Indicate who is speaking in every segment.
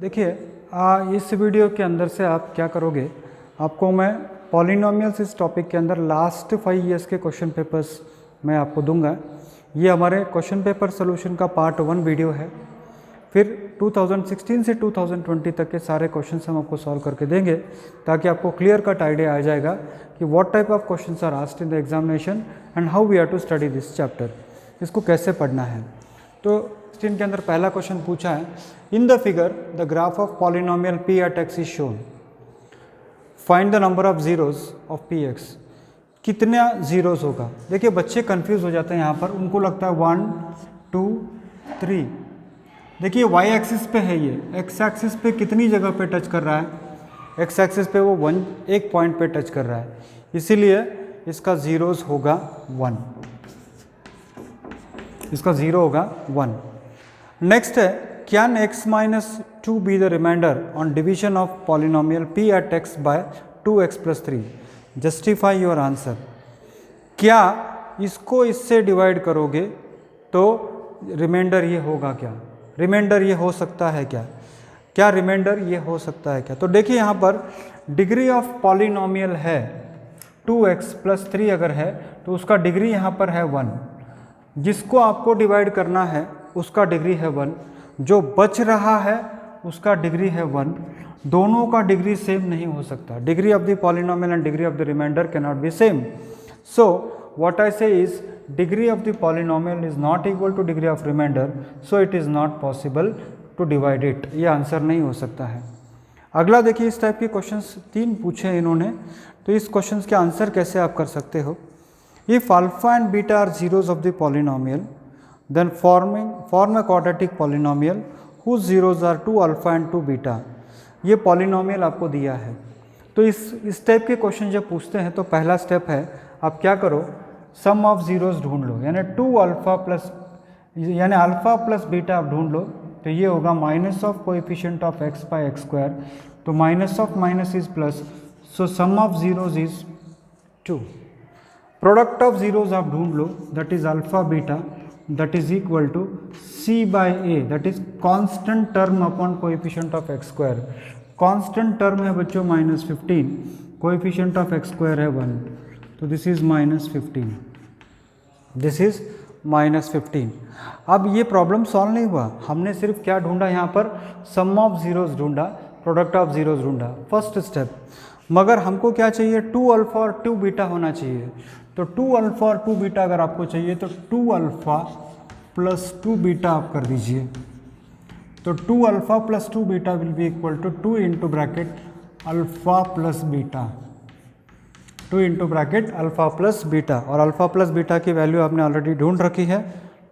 Speaker 1: देखिए इस वीडियो के अंदर से आप क्या करोगे, आपको मैं पॉलिनोमियल्स इस टॉपिक के अंदर लास्ट 5 ईयर्स के क्वेश्चन पेपर्स मैं आपको दूंगा। ये हमारे क्वेश्चन पेपर सोल्यूशन का पार्ट 1 वीडियो है। फिर 2016 से 2020 तक के सारे क्वेश्चंस हम आपको सॉल्व करके देंगे, ताकि आपको क्लियर कट आइडिया आ जाएगा कि what type of questions are asked in the examination and how we are to study this chapter, इसको कैसे पढ़ना है। तो 16 के अंदर पहला क्वेश्चन पूछा है, in the figure the graph of polynomial p at x is shown, find the number of zeros of p x. कितना जीरोज होगा। देखिए बच्चे कंफ्यूज हो जाते हैं यहाँ पर, उनको लगता है 1 2 3। देखिए वाई एक्सिस पे है, ये एक्स एक्सिस पे कितनी जगह पे टच कर रहा है, एक्स एक्सिस पे वो एक पॉइंट पे टच कर रहा है, इसीलिए इसका जीरोज होगा 1, इसका जीरो होगा 1। नेक्स्ट है, can x minus 2 be the remainder on division of polynomial p at x by 2x plus 3, justify your answer. क्या इसको इससे डिवाइड करोगे तो रिमाइंडर ये होगा क्या, रिमाइंडर ये हो सकता है क्या, क्या रिमाइंडर ये हो सकता है क्या। तो देखिए यहाँ पर डिग्री ऑफ पॉलिनोमियल है 2x प्लस 3 अगर है तो उसका डिग्री यहाँ पर है 1, जिसको आपको डिवाइड करना है उसका डिग्री है 1, जो बच रहा है उसका डिग्री है 1। दोनों का डिग्री सेम नहीं हो सकता, degree of the polynomial and degree of the remainder can not be same. So what I say is degree of the polynomial is not equal to degree of remainder, so it is not possible to divide it, ये answer नहीं हो सकता है। अगला देखिए, इस type के questions 3 पूछे हैं इन्होंने, तो इस क्वेश्चन के आंसर कैसे आप कर सकते हो। If alpha and beta are zeros of the polynomial, then form a quadratic polynomial whose zeros are 2 alpha and 2 beta। ये पॉलिनोमियल आपको दिया है। तो इस टाइप के क्वेश्चन जब पूछते हैं तो पहला स्टेप है, आप क्या करो, सम ऑफ जीरोस ढूंढ लो, यानी 2 अल्फा प्लस यानी अल्फा प्लस बीटा आप ढूंढ लो, तो ये होगा minus of coefficient of x by x square, तो minus of minus is plus, so sum of zeros is 2। Product of zeros आप ढूंढ लो, that is alpha beta, that is equal to c by a, that is constant term upon coefficient of x square. Constant term है बच्चों -15, coefficient of x square है 1, तो this is -15, this is -15। अब ये problem solve नहीं हुआ, हमने सिर्फ क्या ढूंढा यहाँ पर, सम ऑफ जीरोज ढूंढा, प्रोडक्ट ऑफ जीरोज ढूंढा, फर्स्ट स्टेप। मगर हमको क्या चाहिए, 2 अल्फा और 2 बीटा होना चाहिए। तो 2 अल्फा और 2 बीटा अगर आपको चाहिए तो 2 अल्फा प्लस 2 बीटा आप कर दीजिए। तो 2 alpha plus 2 beta will be equal to 2 into bracket alpha plus beta, 2 into bracket alpha plus beta, और अल्फा प्लस बीटा की वैल्यू आपने ऑलरेडी ढूंढ रखी है,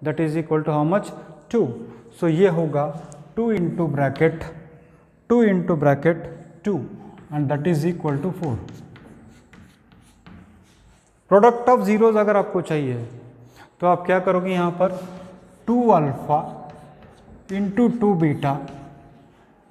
Speaker 1: that is equal to how much, 2। So ये होगा 2 into bracket 2 and that is equal to 4। Product of zeros अगर आपको चाहिए तो आप क्या करोगे, यहाँ पर 2 alpha into 2 beta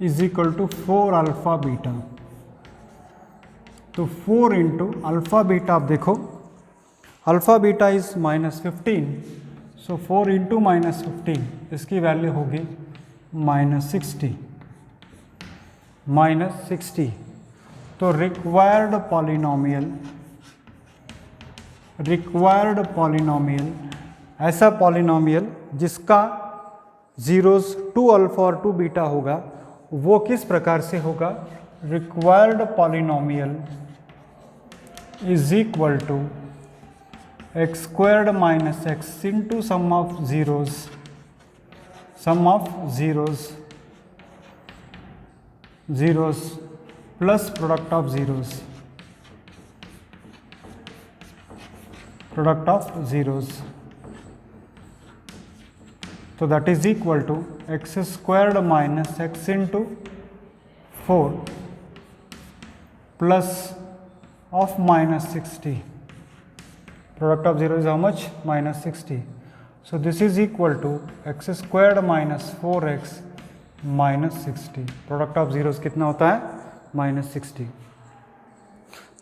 Speaker 1: is equal to 4 alpha beta. तो 4 इंटू अल्फा बीटा, आप देखो अल्फा बीटा इज -15, सो 4 इंटू -15 इसकी वैल्यू होगी -60, -60। तो रिक्वायर्ड पॉलिनोमियल ऐसा पॉलिनोमियल जिसका जीरोस 2 अल्फा और 2 बीटा होगा, वो किस प्रकार से होगा, required polynomial is equal to x squared minus x into sum of zeros plus product of zeros, तो that is equal to x squared minus x into 4 plus of -60, product of zero is how much, -60। So this is equal to x squared minus 4x -60, product of zeros कितना होता है, -60।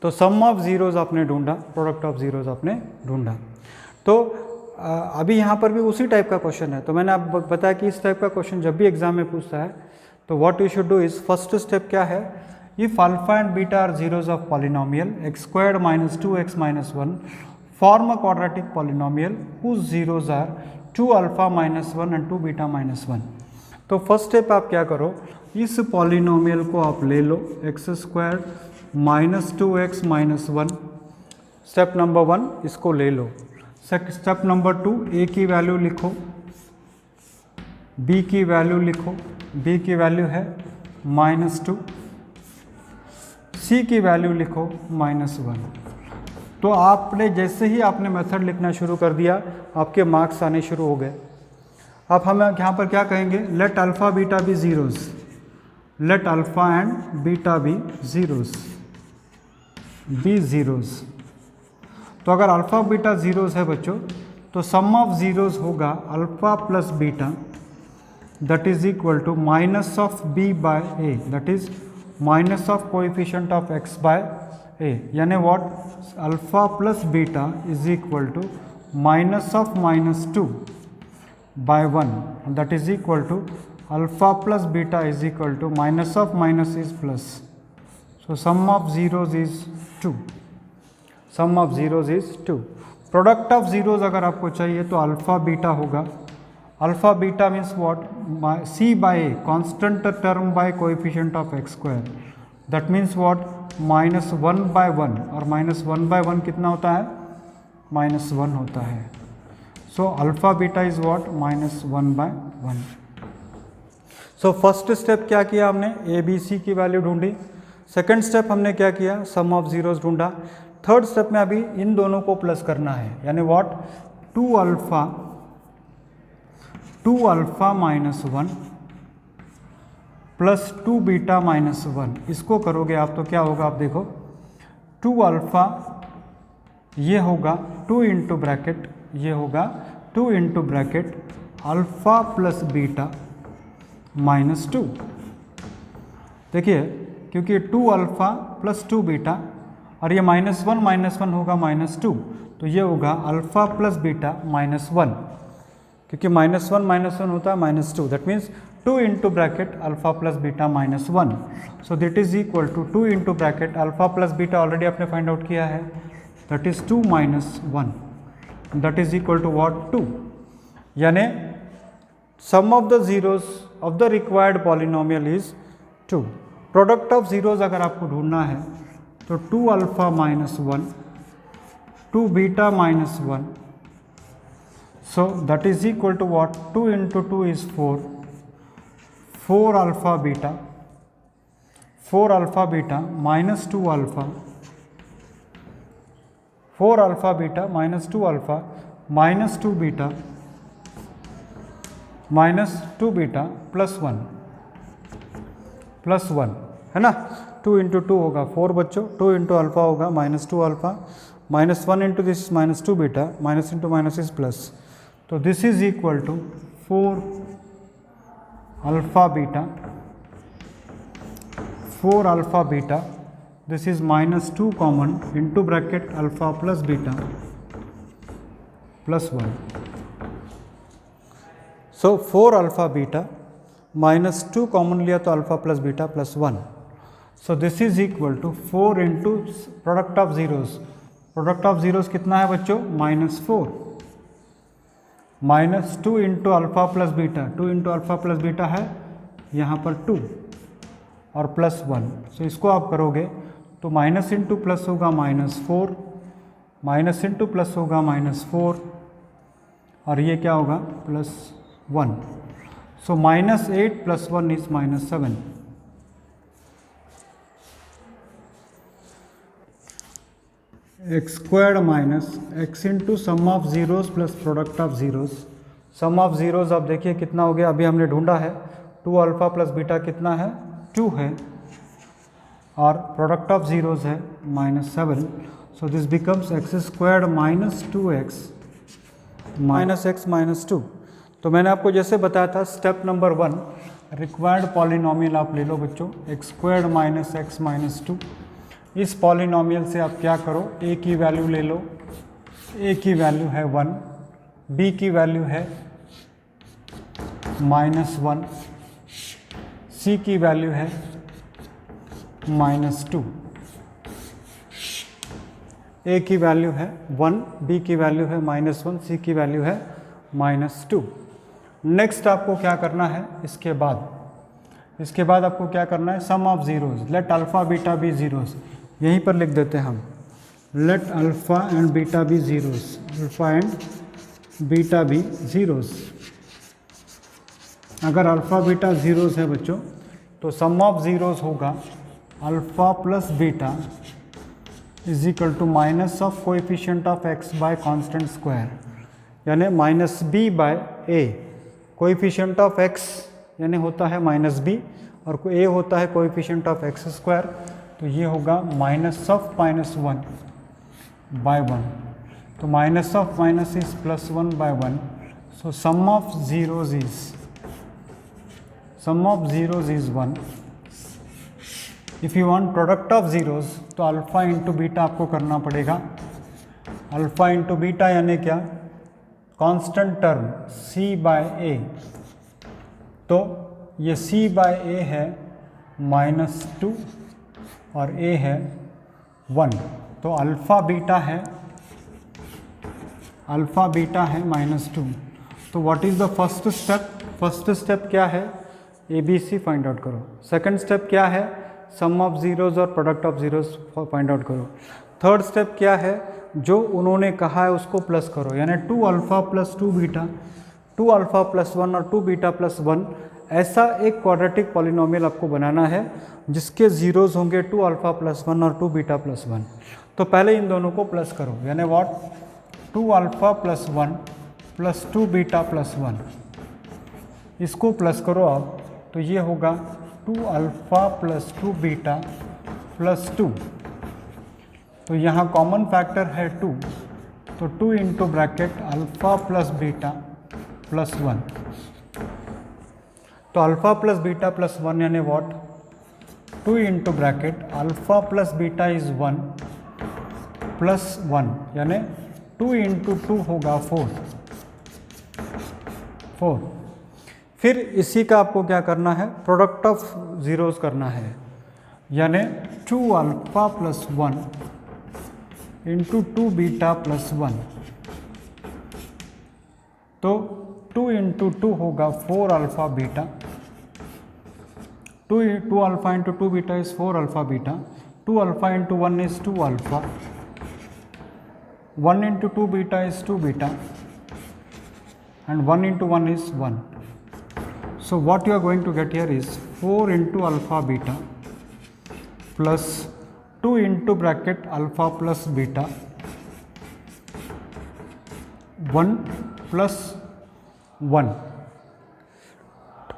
Speaker 1: तो sum of zeros आपने ढूंढा, product of zeros आपने ढूंढा। तो अभी यहाँ पर भी उसी टाइप का क्वेश्चन है। तो मैंने आप बताया कि इस टाइप का क्वेश्चन जब भी एग्जाम में पूछता है तो what you should do is, first step क्या है, if alpha and beta are zeros of polynomial x squared minus 2x minus 1 form a quadratic polynomial whose zeros are 2 alpha minus 1 and 2 beta minus 1। तो first step आप क्या करो, इस polynomial को आप ले लो x squared minus 2x minus 1, step number 1 इसको ले लो। स्टेप नंबर 2, ए की वैल्यू लिखो, बी की वैल्यू लिखो, बी की वैल्यू है -2, सी की वैल्यू लिखो -1। तो आपने जैसे ही आपने मेथड लिखना शुरू कर दिया आपके मार्क्स आने शुरू हो गए। अब हम यहाँ पर क्या कहेंगे, let alpha beta be zeros, let alpha and beta be zeros, be zeros. तो अगर अल्फ़ा बीटा ज़ीरोज़ है बच्चों तो सम ऑफ ज़ीरोज़ होगा alpha plus beta, that is equal to minus of b by a, that is minus of coefficient of x by a, यानी what, alpha plus beta is equal to minus of -2 by 1, that is equal to alpha plus beta is equal to minus of minus is plus, so sum of zeros is 2, sum of zeros is 2। Product of zeros अगर आपको चाहिए तो alpha beta होगा, alpha beta means what, c by a constant term by coefficient of x square, that means what, -1 by 1, और -1 by 1 कितना होता है, -1 होता है। So alpha beta is what, -1 by 1। So first step क्या किया हमने, ए बी सी की वैल्यू ढूंढी। सेकंड स्टेप हमने क्या किया, सम ऑफ जीरोज ढूंढा। थर्ड स्टेप में अभी इन दोनों को प्लस करना है, यानी what, 2 alpha minus 1 plus 2 beta minus 1, इसको करोगे आप तो क्या होगा, आप देखो 2 अल्फ़ा, ये होगा 2 इंटू ब्रैकेट, ये होगा 2 into bracket alpha plus beta minus 2। देखिए क्योंकि 2 अल्फ़ा प्लस 2 बीटा और ये -1 होगा -2, तो ये होगा अल्फ़ा प्लस बीटा -1, क्योंकि -1 होता है -2, that means 2 into bracket alpha plus beta -1। So that is equal to 2 into bracket alpha plus beta already आपने फाइंड आउट किया है, that is 2 - 1, that is equal to what, 2। यानी sum of the zeros of the required polynomial is 2। Product of zeros अगर आपको ढूंढना है तो 2 alpha minus 1, 2 beta minus 1, so that is equal to what, 2 into 2 is 4, 4 alpha beta minus 2 alpha, 4 alpha beta minus 2 alpha minus 2 beta plus 1 है ना। 2 into 2 होगा 4 बच्चों, 2 into alpha होगा -2 alpha, -1 into this -2 beta, minus into minus is plus, तो this is equal to 4 alpha beta, this is -2 common into bracket alpha plus beta plus 1। सो 4 alpha beta -2 common लिया तो alpha plus beta plus 1, so this is equal to 4 into product of zeros, product of zeros कितना है बच्चों, -4, -2 into alpha plus beta, 2 into alpha plus beta है यहाँ पर 2 और प्लस 1, सो इसको आप करोगे तो माइनस इंटू प्लस होगा -4, माइनस इंटू प्लस होगा -4 और ये क्या होगा +1, सो -8 + 1 is -7। x squared minus x into sum of zeros plus product of zeros. Sum of zeros अब देखिए कितना हो गया, अभी हमने ढूंढा है 2 अल्फ़ा प्लस बीटा कितना है, 2 है, और प्रोडक्ट ऑफ जीरोज है -7, so this becomes x squared minus 2x -2। तो मैंने आपको जैसे बताया था स्टेप नंबर 1, रिक्वायर्ड पॉलिनोमियल आप ले लो बच्चों, x स्क्वायर्ड माइनस x -2। इस पॉलिनोमियल से आप क्या करो, a की वैल्यू ले लो, a की वैल्यू है 1, b की वैल्यू है -1, c सी की वैल्यू है -2, ए की वैल्यू है 1, बी की वैल्यू है -1, सी की वैल्यू है -2। नेक्स्ट आपको क्या करना है, इसके बाद आपको क्या करना है, sum of zeros, let alpha beta be zeros, यहीं पर लिख देते हैं हम, let alpha and beta be zeros, alpha and beta be zeros. अगर अल्फा बीटा जीरोज है बच्चों तो सम ऑफ जीरोज होगा alpha plus beta is equal to minus of coefficient of x by constant square, यानी minus b by a. Coefficient of x यानी होता है -b और ए होता है कोएफिशिएंट ऑफ एक्स स्क्वायर, तो ये होगा माइनस ऑफ -1 बाय 1, तो minus of minus is +1 by 1, so sum of zeros is 1। If you want product of zeros तो अल्फा इंटू बीटा आपको करना पड़ेगा। अल्फा इंटू बीटा यानी क्या, constant term c by a, तो ये c बाय ए है -2 और a है 1, तो अल्फ़ा बीटा है -2। तो what is the first step? First step क्या है, ABC फाइंड आउट करो। सेकंड स्टेप क्या है, सम ऑफ जीरोज और product of zeros find out करो। थर्ड स्टेप क्या है, जो उन्होंने कहा है उसको प्लस करो, यानी 2 alpha plus 2 beta, 2 alpha plus 1 और 2 बीटा प्लस 1, ऐसा एक क्वाड्रेटिक पॉलिनोमियल आपको बनाना है जिसके जीरोज होंगे 2 अल्फ़ा प्लस 1 और 2 बीटा प्लस 1। तो पहले इन दोनों को प्लस करो, यानी what, 2 alpha plus 1 plus 2 beta plus 1, इसको प्लस करो आप, तो ये होगा 2 अल्फ़ा प्लस 2 बीटा प्लस 2, तो यहाँ कॉमन फैक्टर है 2, तो 2 into bracket alpha plus beta plus 1, तो अल्फ़ा प्लस बीटा प्लस 1 यानी what, 2 into bracket alpha plus beta is 1 plus 1, यानी 2 इंटू 2 होगा 4। फिर इसी का आपको क्या करना है, प्रोडक्ट ऑफ जीरोज करना है, यानी 2 alpha plus 1 into 2 beta plus 1, तो 2 इंटू 2 होगा 4 alpha beta, 2 alpha into 2 beta is 4 alpha beta, 2 alpha into 1 is 2 alpha, 1 into 2 beta is 2 beta, and 1 into 1 is 1. So what you are going to get here is 4 into alpha beta plus 2 into bracket alpha plus beta 1 plus 1.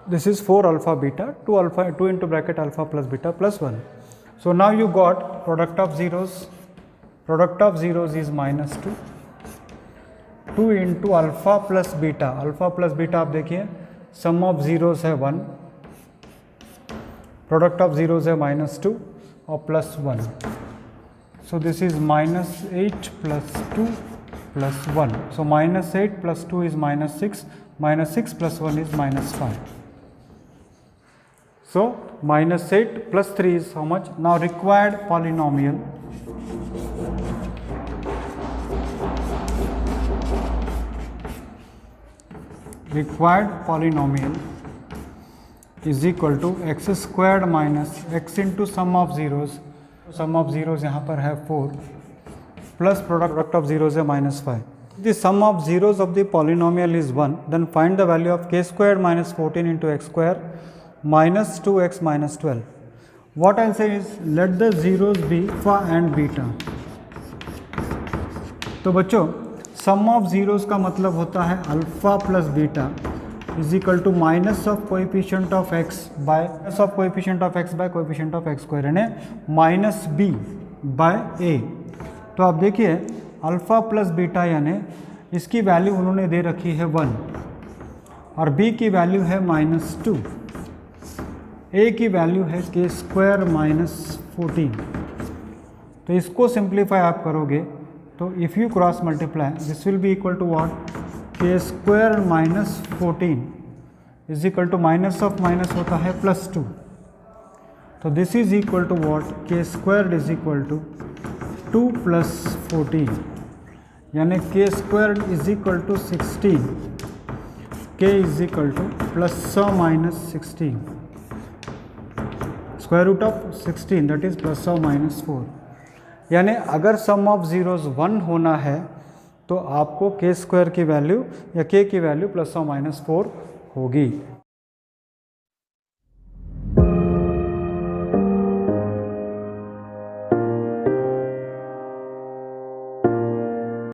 Speaker 1: This is 4 alpha beta, 2 into bracket alpha plus beta plus 1. So now you got product of zeros. Product of zeros is -2. 2 into alpha plus beta. Alpha plus beta आप देखिए, sum of zeros है 1, product of zeros है -2 और plus 1. So this is -8 plus 2 plus 1. So -8 plus 2 is -6. -6 plus 1 is -5. So -8 plus 3 is how much? Now required polynomial. Required polynomial is equal to x squared minus x into sum of zeros. Sum of zeros यहाँ पर है 4 plus product of zeros है -5. The sum of zeros of the polynomial is 1. Then find the value of k squared minus 14 into x square minus 2x minus 12. What I'll say is let the zeros be alpha and beta. तो बच्चों सम of zeros का मतलब होता है alpha plus beta is equal to minus of coefficient of x by coefficient of x by coefficient of x square, यानी minus b by a. तो आप देखिए अल्फा प्लस बीटा यानी इसकी वैल्यू उन्होंने दे रखी है 1 और बी की वैल्यू है -2, ए की वैल्यू है के स्क्वायर -14। तो इसको सिंप्लीफाई आप करोगे तो if you cross multiply this will be equal to what, k square -14 is equal to minus of minus होता है +2, तो this is equal to what, k square is equal to 2 + 14, यानी के square is equal to 16, k is equal to ±16, square root of 16 that is ±4। यानी अगर सम of zeros 1 होना है तो आपको के स्क्वायर की वैल्यू या के की वैल्यू ±4 होगी।